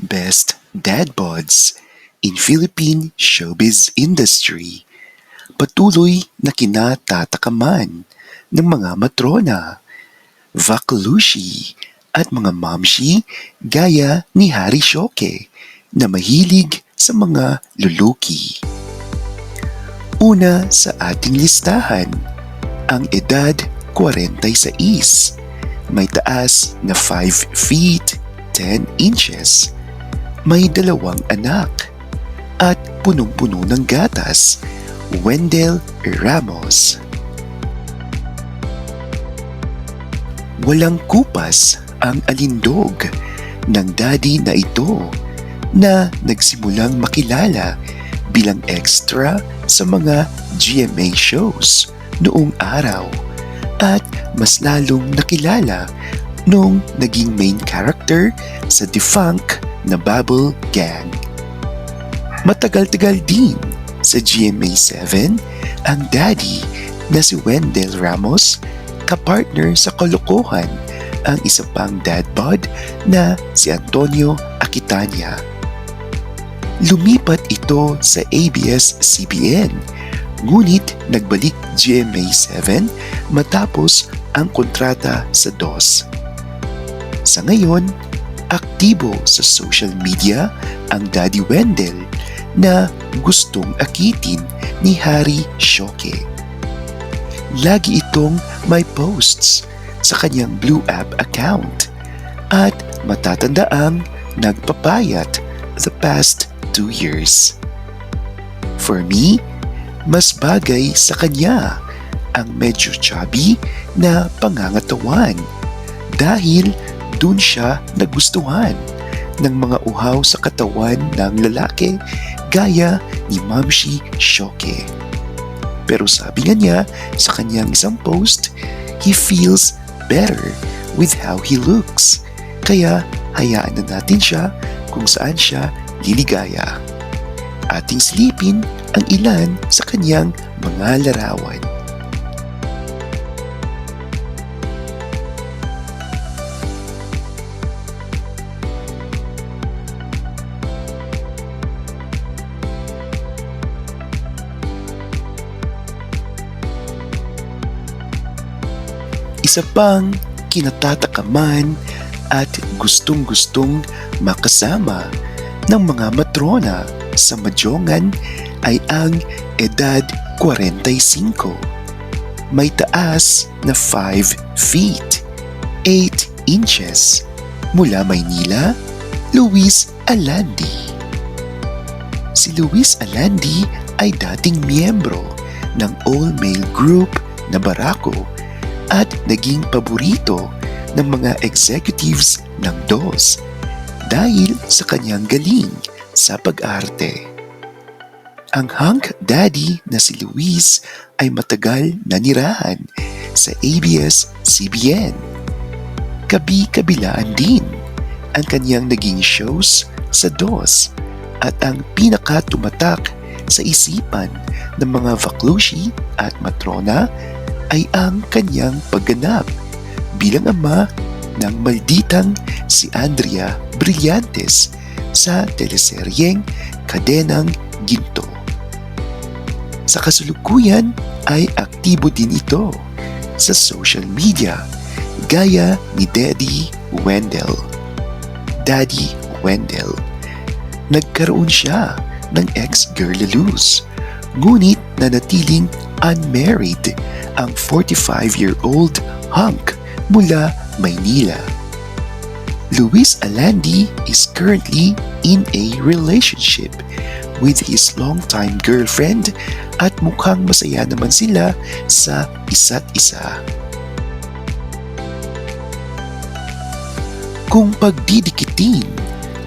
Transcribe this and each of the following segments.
Best Dad Bods in Philippine Showbiz Industry. Patuloy na kinatatakaman ng mga matrona, vaklushi at mga mamshi gaya ni Harry Shoke na mahilig sa mga luluki. Una sa ating listahan, ang edad 46, may taas na 5 feet 10 inches, may 2 anak, at punong-puno ng gatas, Wendell Ramos. Walang kupas ang alindog ng daddy na ito na nagsimulang makilala bilang extra sa mga GMA shows noong araw at mas lalong nakilala nung naging main character sa defunct na Bubble Gang. Matagal-tagal din sa GMA7 ang daddy na si Wendell Ramos, kapartner sa kalokohan ang isa pang dad bod na si Antonio Aquitania. Lumipat ito sa ABS-CBN, ngunit nagbalik GMA7 matapos ang kontrata sa DOS. Sa ngayon, aktibo sa social media ang Daddy Wendell na gustong akitin ni Harry Shoke. Lagi itong may posts sa kanyang Blue App account at matatandaang nagpapayat the past 2 years. For me, mas bagay sa kanya ang medyo chubby na pangangatawan dahil dun siya nagustuhan ng mga uhaw sa katawan ng lalaki gaya ni Mamshi Shoke. Pero sabi nga niya sa kanyang isang post, he feels better with how he looks. Kaya hayaan na natin siya kung saan siya liligaya. Ating silipin ang ilan sa kanyang mga larawan. Isa pang kinatatakaman at gustong-gustong makasama ng mga matrona sa Majongan ay ang edad 45. May taas na 5 feet 8 inches mula Maynila, Luis Alandi. Si Luis Alandi ay dating miyembro ng all-male group na Barako at naging paborito ng mga executives ng DOS dahil sa kanyang galing sa pag-arte. Ang hunk daddy na si Luis ay matagal na nirahan sa ABS-CBN. Kabi-kabilaan din ang kanyang naging shows sa DOS at ang pinakatumatak sa isipan ng mga vaklushi at matrona ay ang kanyang pagganap bilang ama ng malditang si Andrea Brillantes sa teleseryeng Kadenang Ginto. Sa kasalukuyan ay aktibo din ito sa social media gaya ni Daddy Wendell. Daddy Wendell. Nagkaroon siya ng ex-girlalus, ngunit nanatiling unmarried ang 45-year-old hunk mula Maynila. Luis Alandi is currently in a relationship with his longtime girlfriend at mukhang masaya naman sila sa isa't isa. Kung pagdidikitin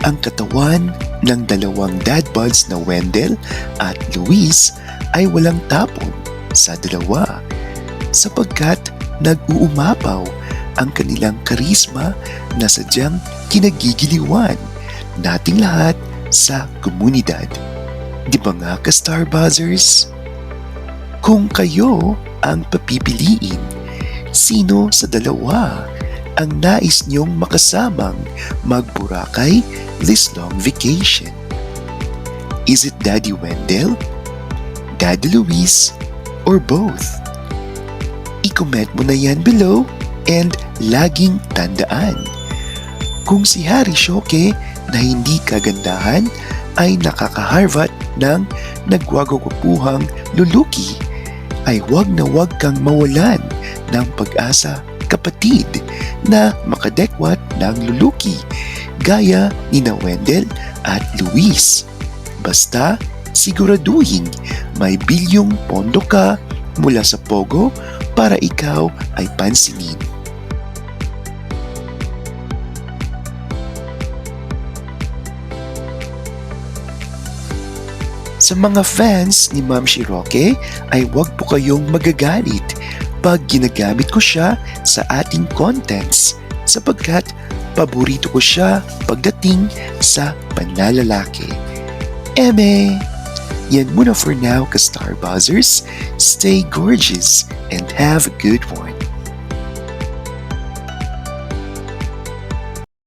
ang katawan ng dalawang dad bods na Wendell at Luis ay walang tapon sa dalawa sapagkat nag-uumapaw ang kanilang karisma na sadyang kinagigiliwan nating lahat sa komunidad. Di ba nga ka-Star Buzzers? Kung kayo ang papipiliin, sino sa dalawa ang nais niyong makasamang magburakay this long vacation? Is it Daddy Wendell, Daddy Luis, or both? I-comment mo na yan below and laging tandaan. Kung si Harry Shoke na hindi kagandahan ay nakakaharvat ng nagwagawapuhang luluki, ay wag na wag kang mawalan ng pag-asa, kapatid, na makadekwat ng luluki gaya ni na Wendell at Luis. Basta siguraduhin may bilyong pondo ka mula sa Pogo para ikaw ay pansinin. Sa mga fans ni Ma'am Shiroke ay huwag po kayong magagalit pag ginagamit ko siya sa ating contents sapagkat paborito ko siya pagdating sa panlalalaki. Eme! Yan muna for now, ka-Star Buzzers. Stay gorgeous and have a good one.